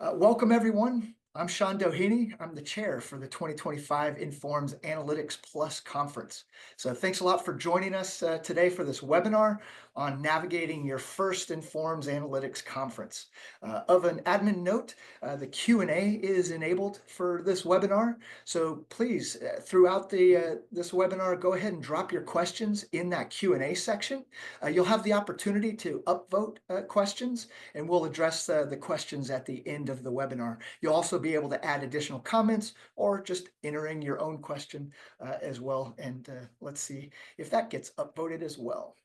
Welcome, everyone. I'm Shaun Doheney. I'm the chair for the 2025 Informs Analytics Plus Conference. So thanks a lot for joining us today for this webinar on navigating your first Informs Analytics Conference. Of an admin note, the Q&A is enabled for this webinar. So please, throughout this webinar, go ahead and drop your questions in that Q&A section. You'll have the opportunity to upvote questions, and we'll address the questions at the end of the webinar. You'll also be able to add additional comments or just enter in your own question as well. And let's see if that gets upvoted as well.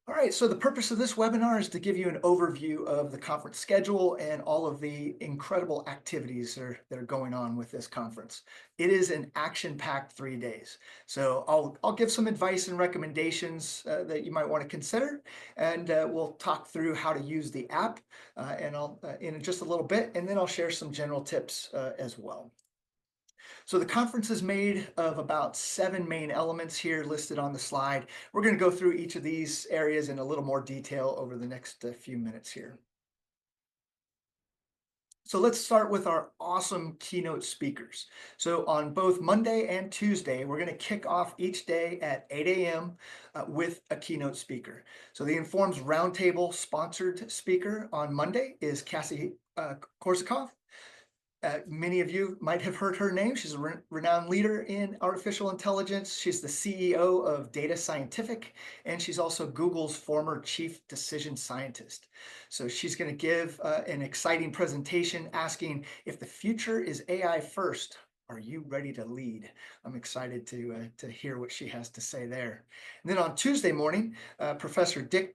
All right, so the purpose of this webinar is to give you an overview of the conference schedule and all of the incredible activities that are going on with this conference. It is an action-packed 3 days. So I'll give some advice and recommendations that you might want to consider, and we'll talk through how to use the app and I'll in just a little bit, and then I'll share some general tips as well. So the conference is made of about 7 main elements here listed on the slide. We're going to go through each of these areas in a little more detail over the next few minutes here. So let's start with our awesome keynote speakers. So on both Monday and Tuesday, we're going to kick off each day at 8 a.m. With a keynote speaker. So the Informs Roundtable sponsored speaker on Monday is Cassie Korsakov. Many of you might have heard her name. She's a renowned leader in artificial intelligence. She's the CEO of Data Scientific, and she's also Google's former chief decision scientist. So she's going to give an exciting presentation asking, if the future is AI first, are you ready to lead? I'm excited to hear what she has to say there. And then on Tuesday morning, Professor Dick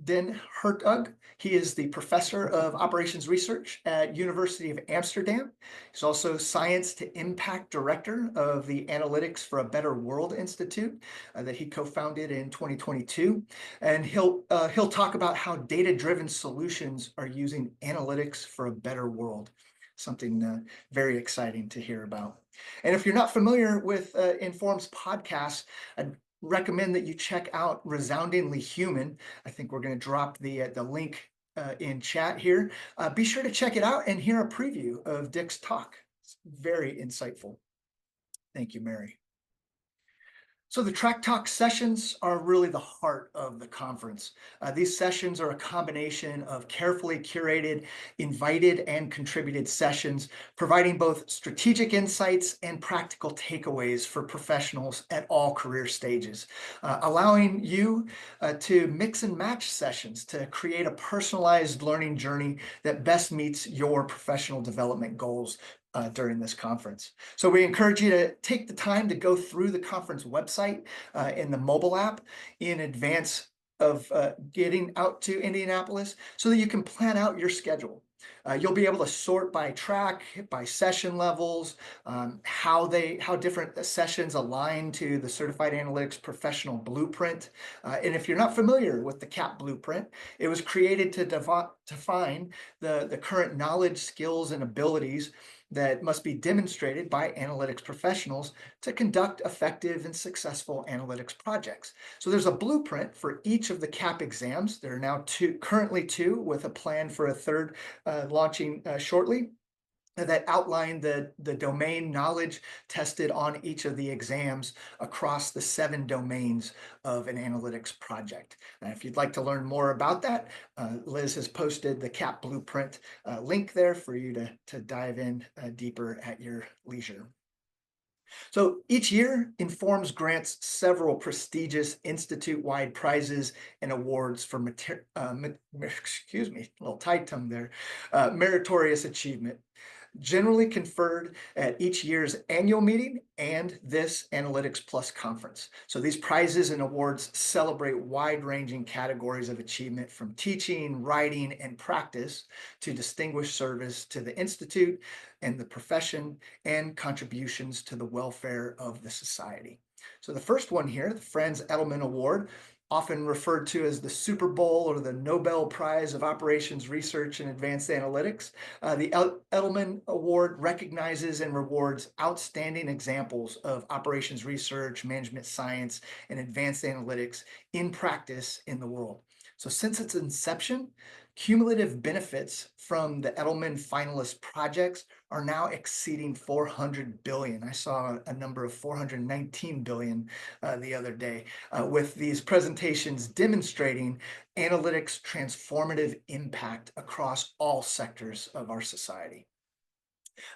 Den Hertog. He is the professor of operations research at University of Amsterdam. He's also science to impact director of the Analytics for a Better World Institute that he co-founded in 2022. And he'll talk about how data-driven solutions are using analytics for a better world. Something very exciting to hear about. And if you're not familiar with Inform's podcast, I'd recommend that you check out Resoundingly Human. I think we're going to drop the link in chat here. Be sure to check it out and hear a preview of Dick's talk. It's very insightful. Thank you, Mary. So the Track Talk sessions are really the heart of the conference. These sessions are a combination of carefully curated, invited, and contributed sessions, providing both strategic insights and practical takeaways for professionals at all career stages, allowing you to mix and match sessions to create a personalized learning journey that best meets your professional development goals during this conference. So we encourage you to take the time to go through the conference website in the mobile app in advance of getting out to Indianapolis so that you can plan out your schedule. You'll be able to sort by track, by session levels, how different sessions align to the Certified Analytics Professional Blueprint. And if you're not familiar with the CAP Blueprint, it was created to define the current knowledge, skills, and abilities that must be demonstrated by analytics professionals to conduct effective and successful analytics projects. So there's a blueprint for each of the CAP exams. There are now currently two, with a plan for a third launching shortly, that outline the domain knowledge tested on each of the exams across the 7 domains of an analytics project. Now, if you'd like to learn more about that, Liz has posted the CAP Blueprint link there for you to dive in deeper at your leisure. So each year, Informs grants several prestigious institute-wide prizes and awards for excuse me, a little tight tongue there, meritorious achievement, generally conferred at each year's annual meeting and this Analytics Plus conference. So these prizes and awards celebrate wide-ranging categories of achievement, from teaching, writing, and practice to distinguished service to the Institute and the profession, and contributions to the welfare of the society. So the first one here, the Franz Edelman Award, often referred to as the Super Bowl or the Nobel Prize of Operations Research and Advanced Analytics. The Edelman Award recognizes and rewards outstanding examples of operations research, management science, and advanced analytics in practice in the world. So since its inception, Cumulative benefits from the Edelman finalist projects are now exceeding 400 billion. I saw a number of 419 billion the other day, with these presentations demonstrating analytics' transformative impact across all sectors of our society.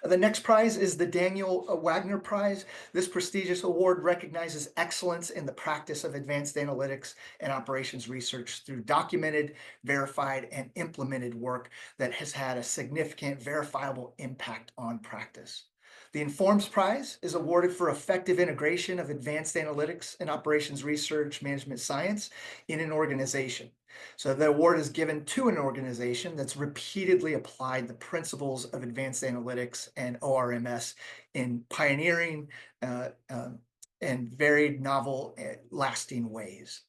The next prize is the Daniel Wagner Prize. This prestigious award recognizes excellence in the practice of advanced analytics and operations research through documented, verified, and implemented work that has had a significant verifiable impact on practice. The Informs Prize is awarded for effective integration of advanced analytics and operations research management science in an organization. So the award is given to an organization that's repeatedly applied the principles of advanced analytics and ORMS in pioneering and varied, novel, lasting ways.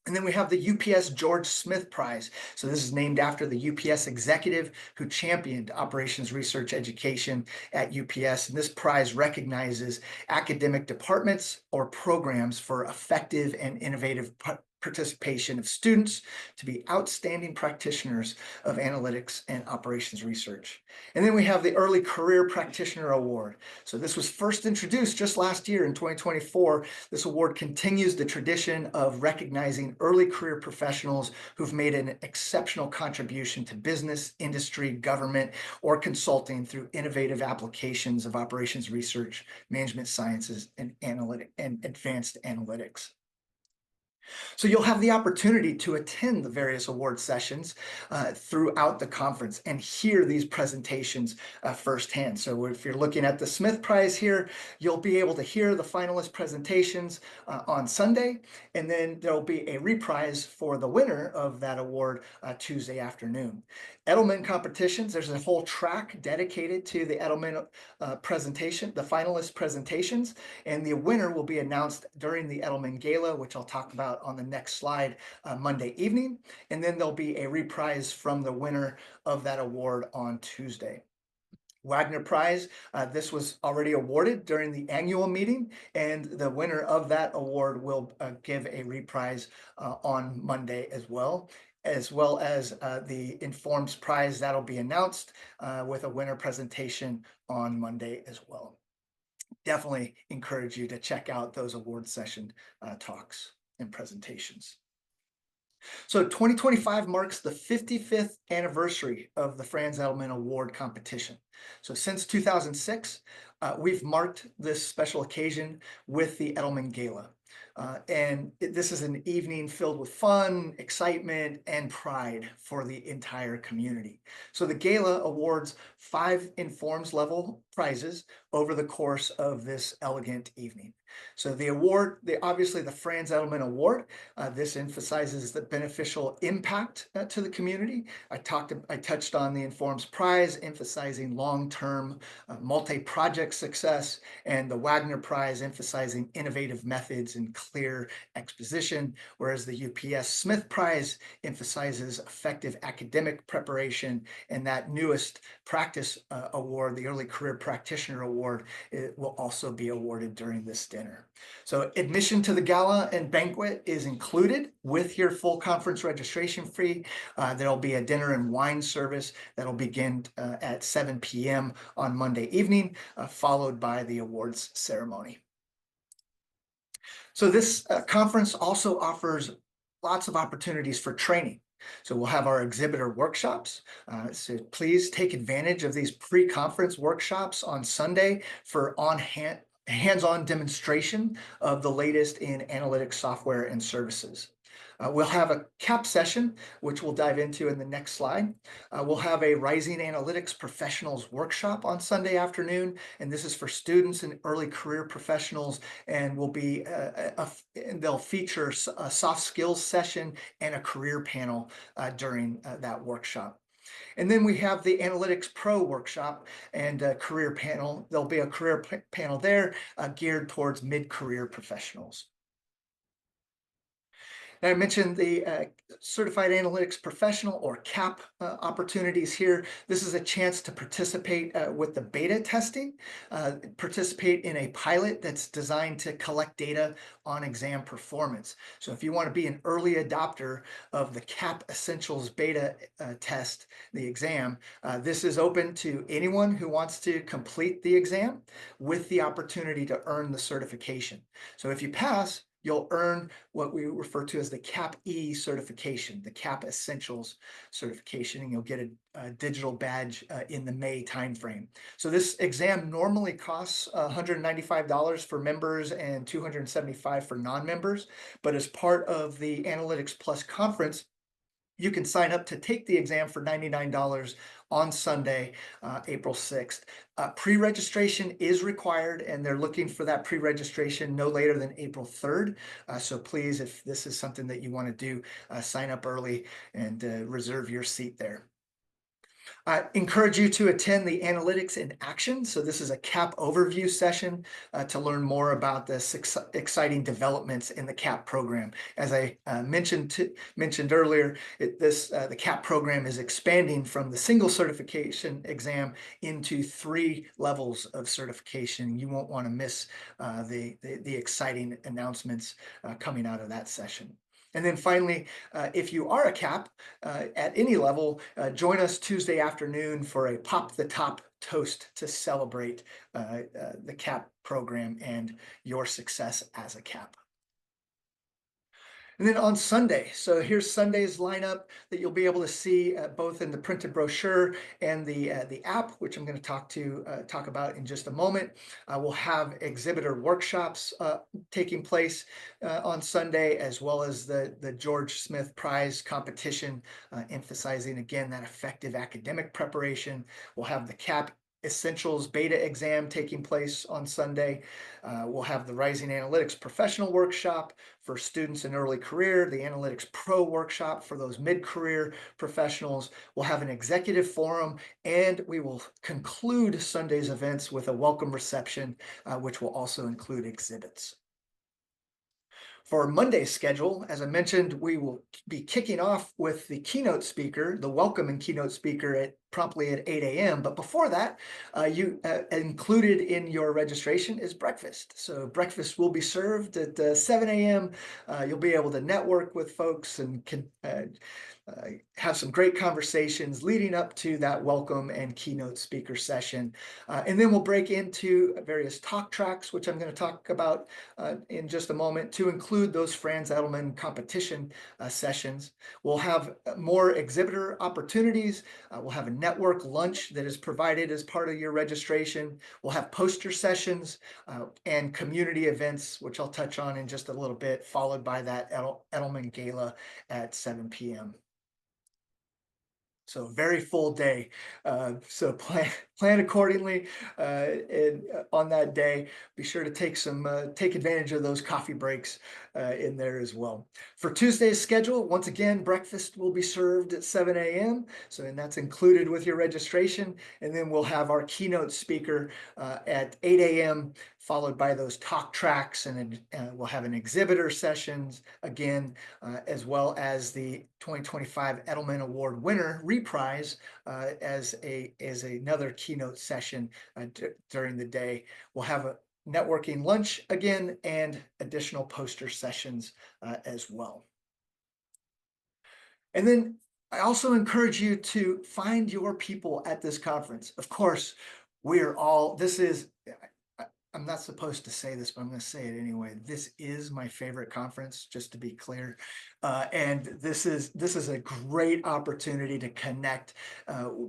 And then we have the UPS George Smith Prize. So this is named after the UPS executive who championed operations research education at UPS. And this prize recognizes academic departments or programs for effective and innovative participation of students to be outstanding practitioners of analytics and operations research. And then we have the Early Career Practitioner Award. So this was first introduced just last year in 2024. This award continues the tradition of recognizing early career professionals who've made an exceptional contribution to business, industry, government, or consulting through innovative applications of operations research, management sciences, and advanced analytics. So you'll have the opportunity to attend the various award sessions throughout the conference and hear these presentations firsthand. So if you're looking at the Smith Prize here, you'll be able to hear the finalist presentations on Sunday, and then there'll be a reprise for the winner of that award Tuesday afternoon. Edelman competitions, there's a whole track dedicated to the Edelman presentation, the finalist presentations, and the winner will be announced during the Edelman Gala, which I'll talk about on the next slide Monday evening. And then there'll be a reprise from the winner of that award on Tuesday. Wagner Prize, this was already awarded during the annual meeting, and the winner of that award will give a reprise on Monday as well as the Informs Prize that'll be announced with a winner presentation on Monday as well. Definitely encourage you to check out those award session talks and presentations. So 2025 marks the 55th anniversary of the Franz Edelman Award competition. So since 2006, we've marked this special occasion with the Edelman Gala. This is an evening filled with fun, excitement, and pride for the entire community. So the gala awards 5 Informs level prizes over the course of this elegant evening. So the award, obviously the Franz Edelman Award, this emphasizes the beneficial impact to the community. I touched on the Informs Prize, emphasizing long-term multi-project success, and the Wagner Prize emphasizing innovative methods and clear exposition, whereas the UPS Smith Prize emphasizes effective academic preparation, and that newest practice award, the Early Career Practitioner Award, it will also be awarded during this dinner. So admission to the gala and banquet is included with your full conference registration fee. There'll be a dinner and wine service that'll begin at 7 p.m. on Monday evening, followed by the awards ceremony. So this conference also offers lots of opportunities for training. So we'll have our exhibitor workshops. So please take advantage of these pre-conference workshops on Sunday for hands-on demonstration of the latest in analytics software and services. We'll have a CAP session, which we'll dive into in the next slide. We'll have a Rising Analytics Professionals workshop on Sunday afternoon, and this is for students and early career professionals, and will be they'll feature a soft skills session and a career panel during that workshop. And then we have the Analytics Pro workshop and a career panel. There'll be a career panel there geared towards mid-career professionals. And I mentioned the Certified Analytics Professional or CAP opportunities here. This is a chance to participate with the beta testing, participate in a pilot that's designed to collect data on exam performance. So if you want to be an early adopter of the CAP Essentials beta test, the exam, this is open to anyone who wants to complete the exam with the opportunity to earn the certification. So if you pass, you'll earn what we refer to as the CAP E certification, the CAP Essentials certification, and you'll get a digital badge in the May timeframe. So this exam normally costs $195 for members and $275 for non-members, but as part of the Analytics Plus conference, you can sign up to take the exam for $99 on Sunday, April 6th. Pre-registration is required, and they're looking for that pre-registration no later than April 3rd. So please, if this is something that you want to do, sign up early and reserve your seat there. I encourage you to attend the Analytics in Action. So this is a CAP overview session to learn more about the exciting developments in the CAP program. As I mentioned earlier, the CAP program is expanding from the single certification exam into 3 levels of certification. You won't want to miss the exciting announcements coming out of that session. And then finally, if you are a CAP at any level, join us Tuesday afternoon for a Pop the Top toast to celebrate the CAP program and your success as a CAP. And then on Sunday, so here's Sunday's lineup that you'll be able to see both in the printed brochure and the app, which I'm going to talk about in just a moment. We'll have exhibitor workshops taking place on Sunday, as well as the George Smith Prize competition, emphasizing again that effective academic preparation. We'll have the CAP Essentials beta exam taking place on Sunday. We'll have the Rising Analytics Professional Workshop for students in early career, the Analytics Pro Workshop for those mid-career professionals. We'll have an executive forum, and we will conclude Sunday's events with a welcome reception, which will also include exhibits. For Monday's schedule, as I mentioned, we will be kicking off with the keynote speaker, the welcome and keynote speaker promptly at 8 a.m. But before that, included in your registration is breakfast. So breakfast will be served at 7 a.m. You'll be able to network with folks and have some great conversations leading up to that welcome and keynote speaker session. And then we'll break into various talk tracks, which I'm going to talk about in just a moment, to include those Franz Edelman competition sessions. We'll have more exhibitor opportunities. We'll have a network lunch that is provided as part of your registration. We'll have poster sessions and community events, which I'll touch on in just a little bit, followed by that Edelman Gala at 7 p.m. So very full day. So plan accordingly, and on that day, be sure to take advantage of those coffee breaks in there as well. For Tuesday's schedule, once again, breakfast will be served at 7 a.m. And that's included with your registration. And then we'll have our keynote speaker at 8 a.m. followed by those talk tracks, and we'll have an exhibitor sessions again, as well as the 2025 Edelman Award winner reprise as another keynote session during the day. We'll have a networking lunch again and additional poster sessions as well. And then I also encourage you to find your people at this conference. Of course, I'm not supposed to say this, but I'm going to say it anyway. This is my favorite conference, just to be clear. And this is a great opportunity to connect,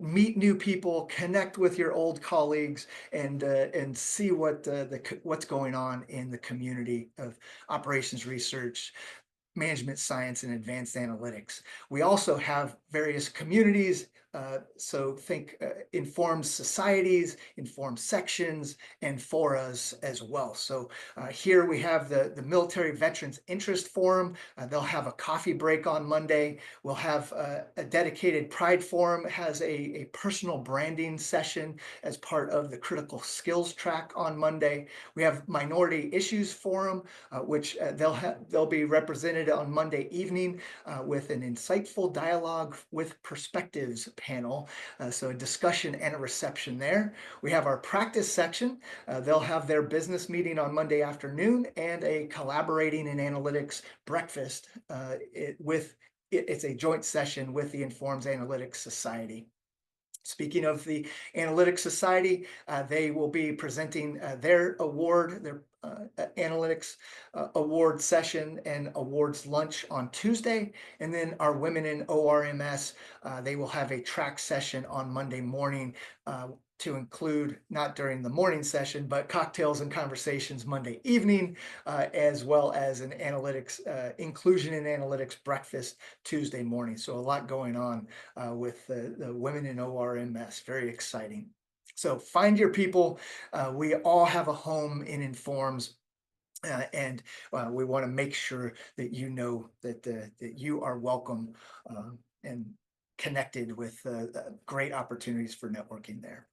meet new people, connect with your old colleagues, and see what's going on in the community of operations research, management science, and advanced analytics. We also have various communities So think informed societies, informed sections, and foras as well. So here we have the Military Veterans Interest Forum. They'll have a coffee break on Monday. We'll have a dedicated Pride Forum, has a personal branding session as part of the critical skills track on Monday. We have Minority Issues Forum, which they'll be represented on Monday evening with an insightful dialogue with perspectives panel. So a discussion and a reception there. We have our practice section. They'll have their business meeting on Monday afternoon and a collaborating in analytics breakfast it's a joint session with the Informs Analytics Society. Speaking of the Analytics Society, they will be presenting their award, their analytics award session and awards lunch on Tuesday. And then our Women in ORMS, they will have a track session on Monday morning to include, not during the morning session, but cocktails and conversations Monday evening, as well as an analytics, inclusion in analytics breakfast Tuesday morning. So a lot going on with the Women in ORMS, very exciting. So find your people. We all have a home in Informs. And we want to make sure that you know that you are welcome and connected with great opportunities for networking there.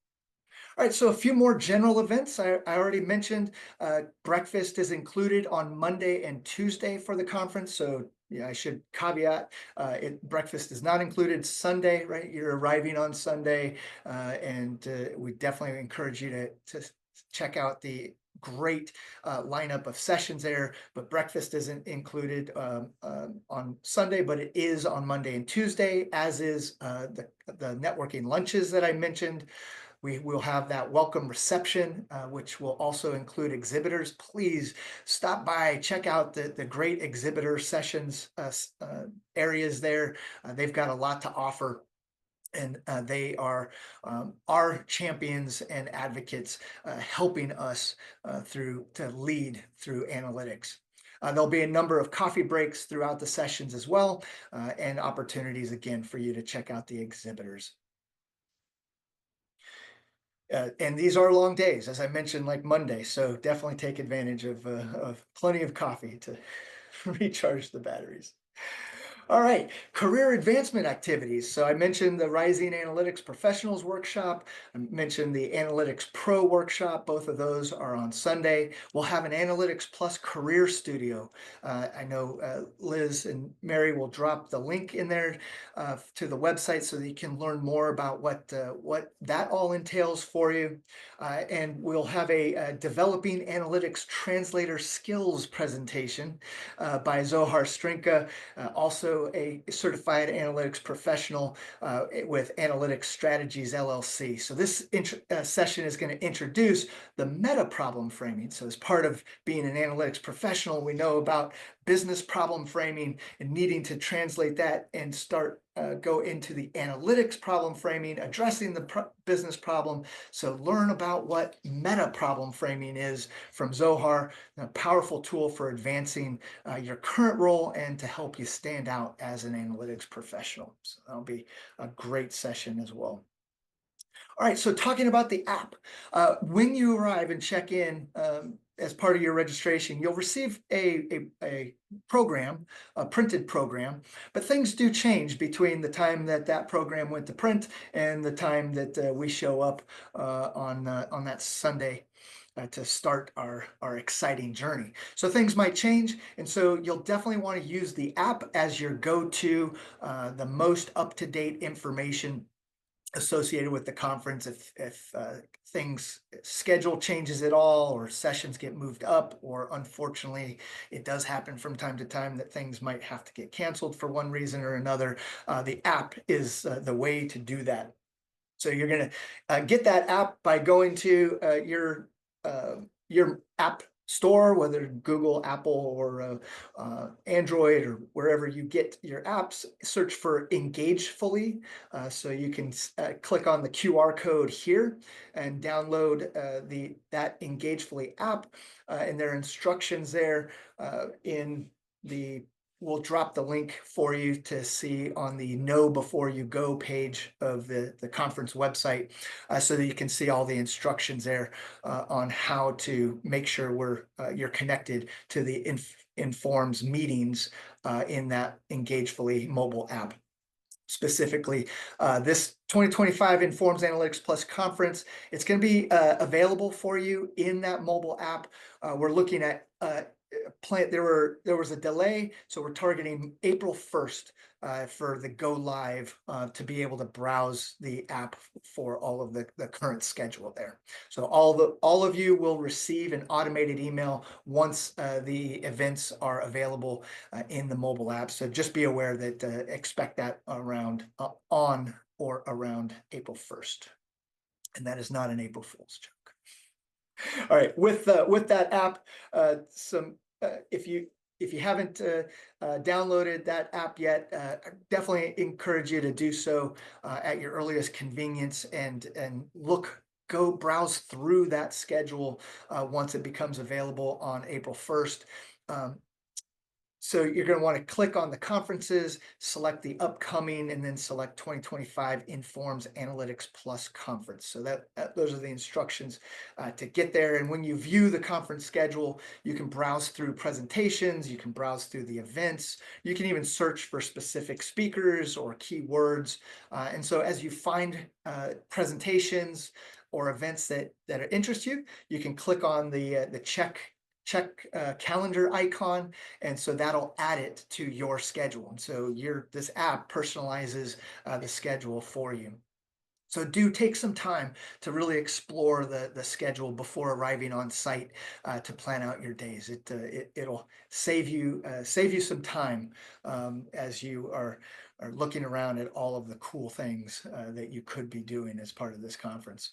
All right, so a few more general events. I already mentioned breakfast is included on Monday and Tuesday for the conference. So yeah, I should caveat breakfast is not included Sunday, right? You're arriving on Sunday, and we definitely encourage you to check out the great lineup of sessions there, but breakfast isn't included on Sunday, but it is on Monday and Tuesday, as is the networking lunches that I mentioned. We will have that welcome reception, which will also include exhibitors. Please stop by, check out the great exhibitor sessions areas there. They've got a lot to offer. And they are our champions and advocates helping us to lead through analytics. There'll be a number of coffee breaks throughout the sessions as well, and opportunities again for you to check out the exhibitors. And these are long days, as I mentioned, like Monday. So definitely take advantage of plenty of coffee to recharge the batteries. All right, career advancement activities. So I mentioned the Rising Analytics Professionals Workshop. I mentioned the Analytics Pro Workshop. Both of those are on Sunday. We'll have an Analytics Plus Career Studio. I know Liz and Mary will drop the link in there to the website so that you can learn more about what that all entails for you. And we'll have a Developing Analytics Translator Skills presentation by Zohar Strinka, also a certified analytics professional with Analytics Strategies LLC. So this session is going to introduce the meta problem framing. So as part of being an analytics professional, we know about business problem framing and needing to translate that and go into the analytics problem framing, addressing the business problem. So learn about what meta problem framing is from Zohar, a powerful tool for advancing your current role and to help you stand out as an analytics professional. So that'll be a great session as well. All right, so talking about the app, when you arrive and check in as part of your registration, you'll receive a program, a printed program, but things do change between the time that program went to print and the time that we show up on that Sunday to start our exciting journey. So things might change, and so you'll definitely want to use the app as your go-to, the most up-to-date information associated with the conference. If things schedule changes at all, or sessions get moved up, or unfortunately it does happen from time to time that things might have to get canceled for one reason or another, the app is the way to do that. So you're going to get that app by going to your app store, whether Google, Apple, or Android, or wherever you get your apps. Search for Engagefully. So you can click on the QR code here and download that Engagefully app, and there are instructions there in the we'll drop the link for you to see on the Know Before You Go page of the conference website, so that you can see all the instructions there on how to make sure you're connected to the Informs meetings in that Engagefully mobile app. Specifically, this 2025 Informs Analytics Plus conference, it's going to be available for you in that mobile app. We're looking at there was a delay, so we're targeting April 1st for the go live to be able to browse the app for all of the current schedule there. So all of you will receive an automated email once the events are available in the mobile app. So just be aware that expect that around on or around April 1st. And that is not an April Fool's joke. All right, with that app, if you haven't downloaded that app yet, I definitely encourage you to do so at your earliest convenience and go browse through that schedule once it becomes available on April 1st. So you're going to want to click on the conferences, select the upcoming, and then select 2025 Informs Analytics Plus Conference. So those are the instructions to get there. And when you view the conference schedule, you can browse through presentations, you can browse through the events, you can even search for specific speakers or keywords. And so as you find presentations or events that interest you, you can click on the check calendar icon, and so that'll add it to your schedule. And so this app personalizes the schedule for you. So do take some time to really explore the schedule before arriving on site to plan out your days. It'll save you some time as you are looking around at all of the cool things that you could be doing as part of this conference.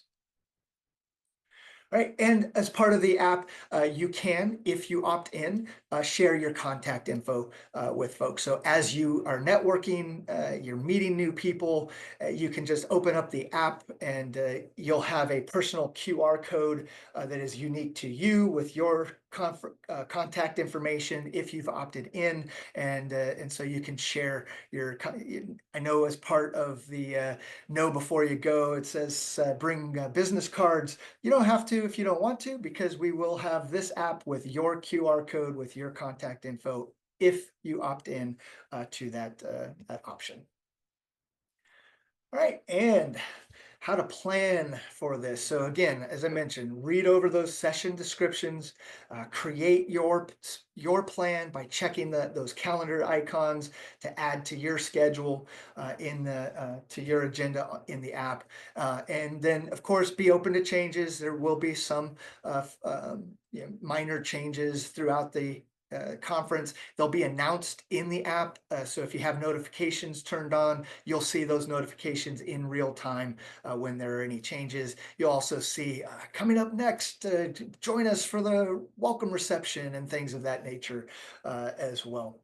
Right, and as part of the app, you can, if you opt in, share your contact info with folks. So as you are networking, you're meeting new people, you can just open up the app and you'll have a personal QR code that is unique to you with your contact information if you've opted in, and so you can share your. I know as part of the Know Before You Go, it says bring business cards. You don't have to if you don't want to, because we will have this app with your QR code with your contact info if you opt in to that option. All right, and how to plan for this. So again, as I mentioned, read over those session descriptions, create your plan by checking those calendar icons to add to your schedule to your agenda in the app, and then of course be open to changes. There will be some minor changes throughout the conference. They'll be announced in the app. So if you have notifications turned on, you'll see those notifications in real time when there are any changes. You'll also see coming up next, join us for the welcome reception and things of that nature as well.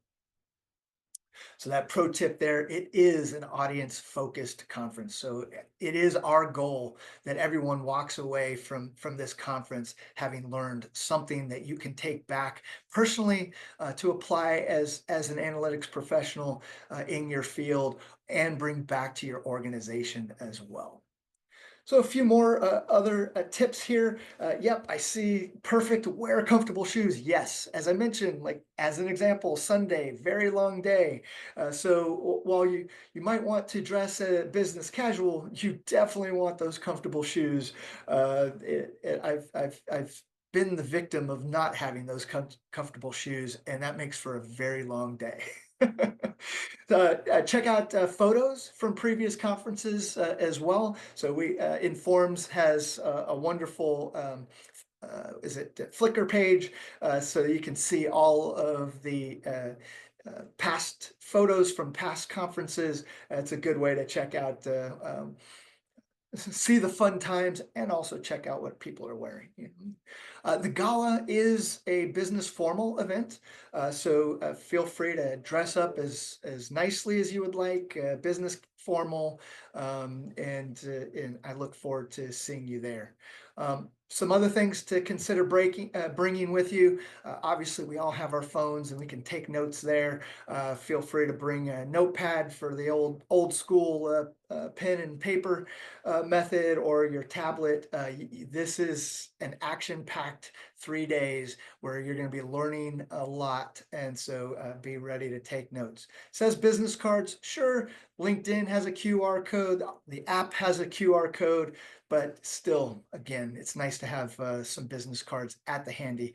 So that pro tip there, it is an audience focused conference. So it is our goal that everyone walks away from this conference having learned something that you can take back personally to apply as an analytics professional in your field and bring back to your organization as well. So a few more other tips here. Yep, I see. Perfect. Wear comfortable shoes. Yes, as I mentioned, like as an example, Sunday, very long day. So while you might want to dress business casual, you definitely want those comfortable shoes. I've been the victim of not having those comfortable shoes, and that makes for a very long day. Check out photos from previous conferences as well. So Informs has a wonderful Flickr page, so you can see all of the past photos from past conferences. It's a good way to check out see the fun times and also check out what people are wearing. The gala is a business formal event, so feel free to dress up as nicely as you would like, business formal, and I look forward to seeing you there. Some other things to consider bringing with you. Obviously, we all have our phones and we can take notes there. Feel free to bring a notepad for the old school pen and paper method, or your tablet. This is an action-packed 3 days where you're going to be learning a lot, and so be ready to take notes. Says business cards, sure. LinkedIn has a QR code. The app has a QR code. But still, again, it's nice to have some business cards at the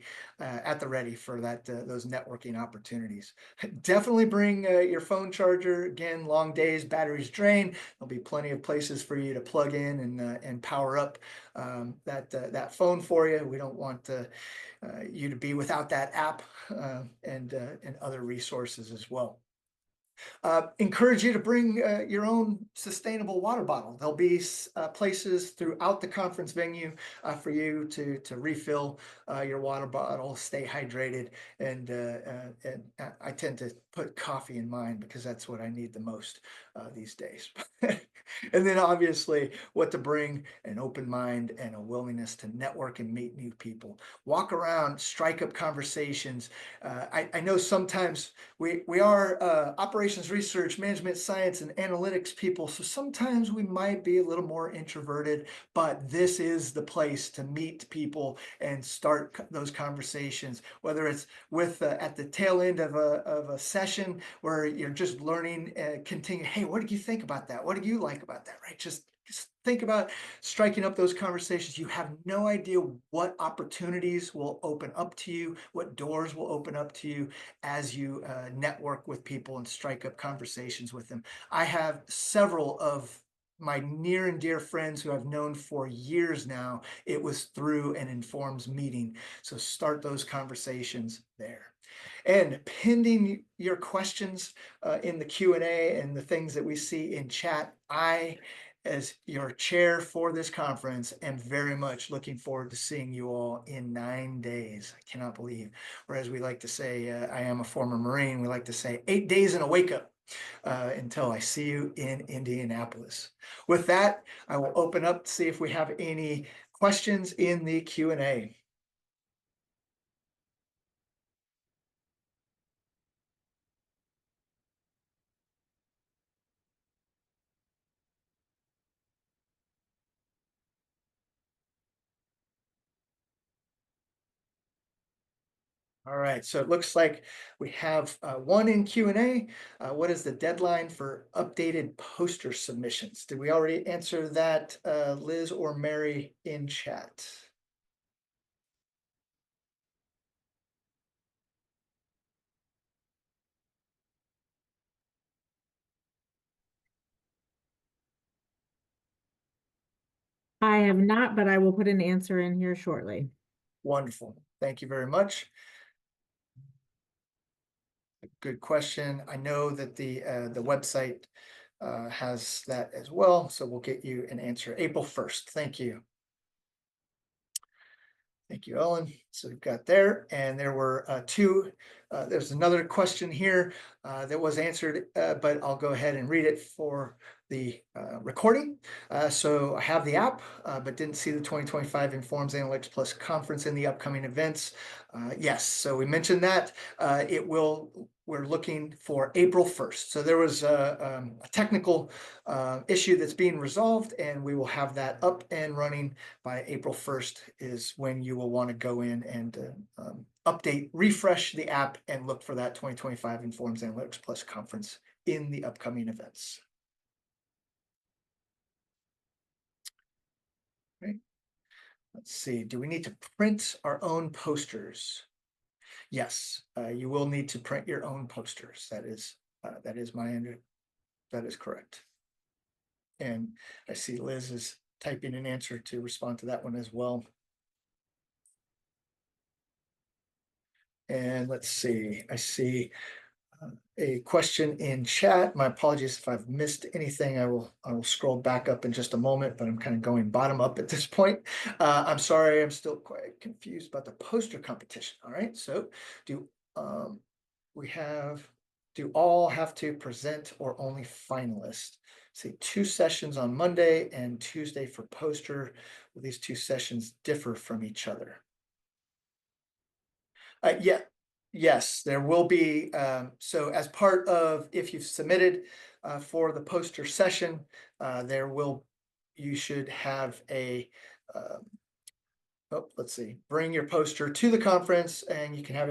ready for those networking opportunities. Definitely bring your phone charger. Again, long days, batteries drain. There'll be plenty of places for you to plug in and power up that phone for you. We don't want you to be without that app and other resources as well. Encourage you to bring your own sustainable water bottle. There'll be places throughout the conference venue for you to refill your water bottle, stay hydrated, and I tend to put coffee in mine because that's what I need the most these days. And then obviously what to bring: an open mind and a willingness to network and meet new people. Walk around, strike up conversations. I know sometimes we are operations research, management science, and analytics people. So sometimes we might be a little more introverted, but this is the place to meet people and start those conversations, whether it's with at the tail end of a session where you're just learning, continue. Hey, what did you think about that? What do you like about that? Right? Just think about striking up those conversations. You have no idea what opportunities will open up to you, what doors will open up to you as you network with people and strike up conversations with them. I have several of my near and dear friends who I've known for years now. It was through an Informs meeting. So start those conversations there. And pending your questions in the Q&A and the things that we see in chat, I, as your chair for this conference, am very much looking forward to seeing you all in 9 days. I cannot believe, or as we like to say, I am a former Marine, we like to say 8 days and a wake up until I see you in Indianapolis. With that, I will open up to see if we have any questions in the Q&A. All right, so it looks like we have one in Q&A. What is the deadline for updated poster submissions? Did we already answer that, Liz or Mary, in chat? I have not, but I will put an answer in here shortly. Wonderful. Thank you very much. Good question. I know that the website has that as well, so we'll get you an answer April 1st. Thank you. Thank you, Ellen. So we've got there, and there were two. There's another question here that was answered, but I'll go ahead and read it for the recording. So I have the app, but didn't see the 2025 Informs Analytics Plus conference in the upcoming events. Yes, so we mentioned that we're looking for April 1st. So there was a technical issue that's being resolved, and we will have that up and running by April 1st is when you will want to go in and update, refresh the app, and look for that 2025 Informs Analytics Plus conference in the upcoming events. Okay. Let's see, do we need to print our own posters? Yes, you will need to print your own posters. That is that is correct. And I see Liz is typing an answer to respond to that one as well. And let's see, I see a question in chat. My apologies if I've missed anything. I will scroll back up in just a moment, but I'm kind of going bottom up at this point. I'm sorry, I'm still quite confused about the poster competition. All right, so do all have to present or only finalists? see, 2 sessions on Monday and Tuesday for poster. Will these 2 sessions differ from each other? Yeah, yes, there will be. So as part of, if you've submitted for the poster session, you should have a, uh, oh, let's see, bring your poster to the conference and you can have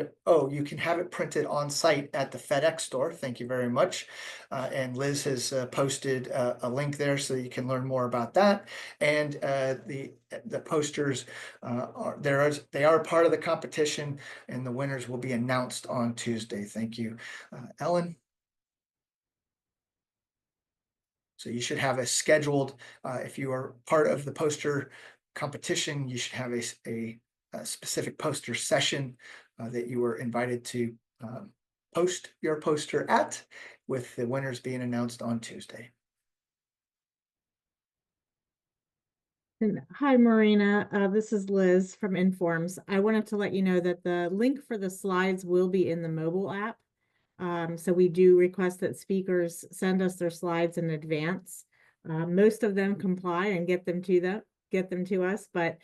it printed on site at the FedEx store. Thank you very much. And Liz has posted a link there so you can learn more about that. And the posters they are part of the competition, and the winners will be announced on Tuesday. Thank you, Ellen. So you should have a scheduled, if you are part of the poster competition, you should have a specific poster session that you were invited to post your poster at, with the winners being announced on Tuesday. And hi, Marina. This is Liz from Informs. I wanted to let you know that the link for the slides will be in the mobile app. So we do request that speakers send us their slides in advance. Most of them comply and get them to us, but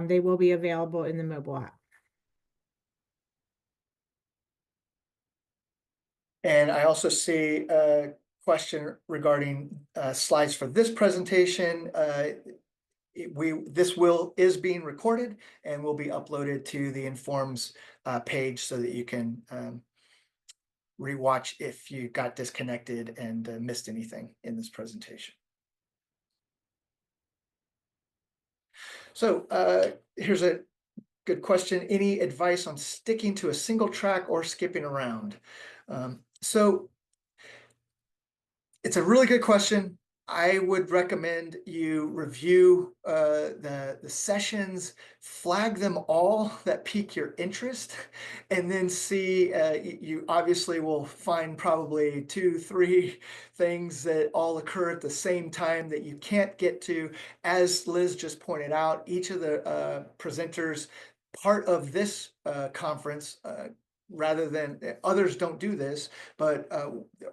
they will be available in the mobile app. And I also see a question regarding slides for this presentation. This is being recorded and will be uploaded to the Informs page so that you can rewatch if you got disconnected and missed anything in this presentation. So here's a good question. Any advice on sticking to a single track or skipping around? So it's a really good question. I would recommend you review the sessions, flag them all that pique your interest, and then see, you obviously will find probably 2, 3 things that all occur at the same time that you can't get to. As Liz just pointed out, each of the presenters, part of this conference, rather than others don't do this, but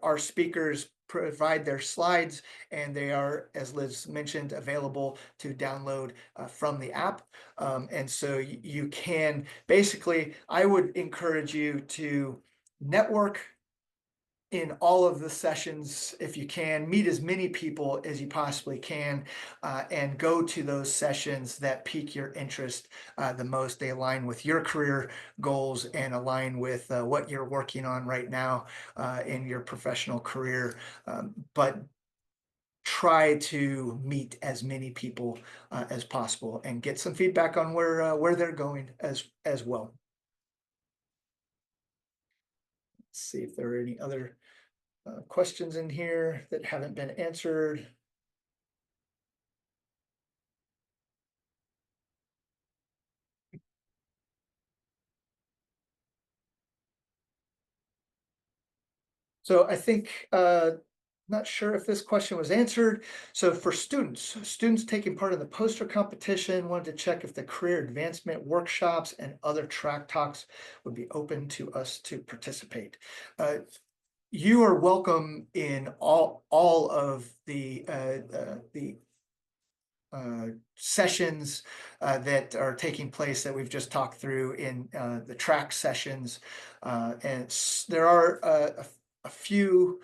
our speakers provide their slides, and they are, as Liz mentioned, available to download from the app. And so you can basically, I would encourage you to network in all of the sessions if you can, meet as many people as you possibly can, and go to those sessions that pique your interest the most. They align with your career goals and align with what you're working on right now in your professional career. But try to meet as many people as possible and get some feedback on where they're going as well. Let's see if there are any other questions in here that haven't been answered. So I think, not sure if this question was answered. So for students taking part in the poster competition, wanted to check if the career advancement workshops and other track talks would be open to us to participate. You are welcome in all of the sessions that are taking place that we've just talked through in the track sessions. And there are a few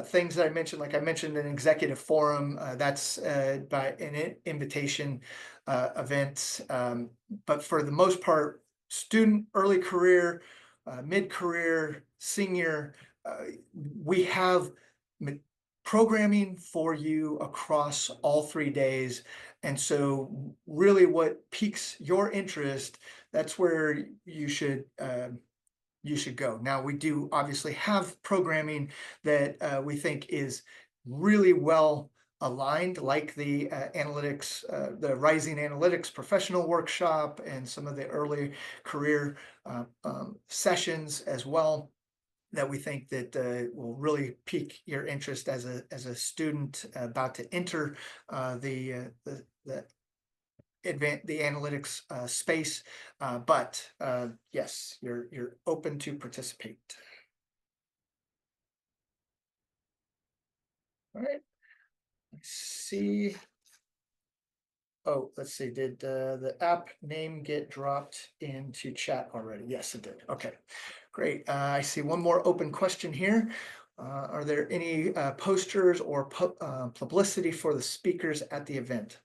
things that I mentioned, like I mentioned an executive forum, that's by an invitation event. But for the most part, student, early career, mid-career, senior, we have programming for you across all 3 days. And so really what piques your interest, that's where you should go. Now, we do obviously have programming that we think is really well aligned, like the analytics, the Rising Analytics Professional Workshop, and some of the early career sessions as well, that we think that will really pique your interest as a student about to enter the analytics space. But yes, you're open to participate. All right. See. Oh, let's see. Did the app name get dropped into chat already? Yes, it did. Okay, great. I see one more open question here. Are there any posters or publicity for the speakers at the event?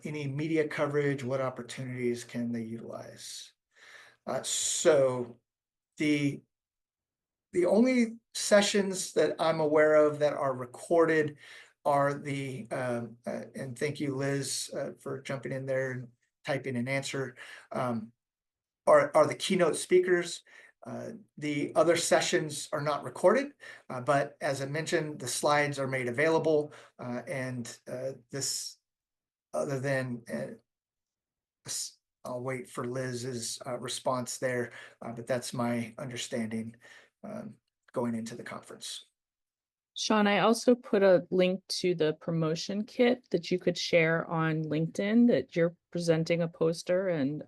Any media coverage? What opportunities can they utilize? So the only sessions that I'm aware of that are recorded are and thank you, Liz, for jumping in there and typing an answer, um, are the keynote speakers. The other sessions are not recorded, but as I mentioned, the slides are made available, and this, other than I'll wait for Liz's response there, but that's my understanding um, going into the conference. Shaun, I also put a link to the promotion kit that you could share on LinkedIn that you're presenting a poster and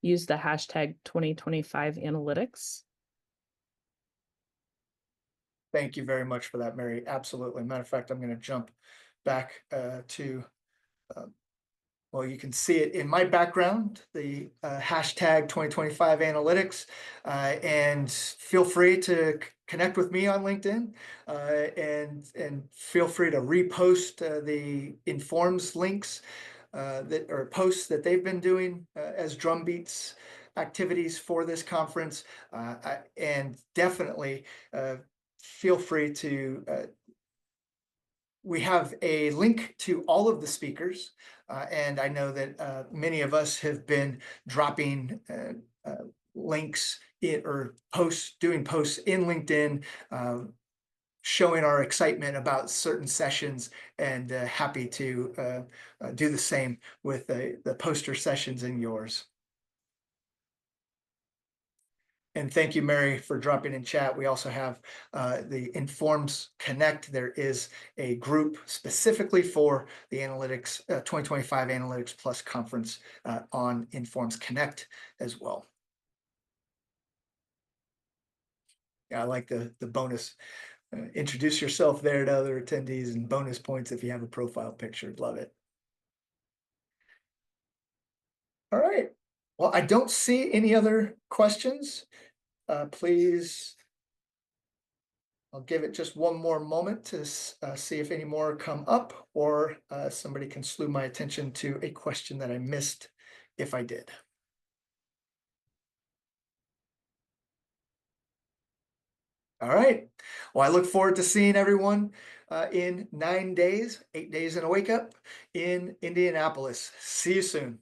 use the hashtag 2025 analytics. Thank you very much for that, Mary. Absolutely. Matter of fact, I'm going to jump back to well, you can see it in my background, the hashtag 2025 analytics, and feel free to connect with me on LinkedIn, and feel free to repost the Informs links that or posts that they've been doing as drumbeats activities for this conference, and definitely feel free to we have a link to all of the speakers, and I know that many of us have been dropping links or doing posts in LinkedIn, showing our excitement about certain sessions, and happy to do the same with the poster sessions in yours. And thank you, Mary, for dropping in chat. We also have the Informs Connect. There is a group specifically for the Analytics 2025 Analytics Plus conference on Informs Connect as well. Yeah, I like the bonus. Introduce yourself there to other attendees and bonus points if you have a profile picture. Love it. All right. Well, I don't see any other questions. Please, I'll give it just one more moment to see if any more come up, or somebody can slew my attention to a question that I missed if I did. All right. Well, I look forward to seeing everyone in 9 days, 8 days and a wake up in Indianapolis. See you soon.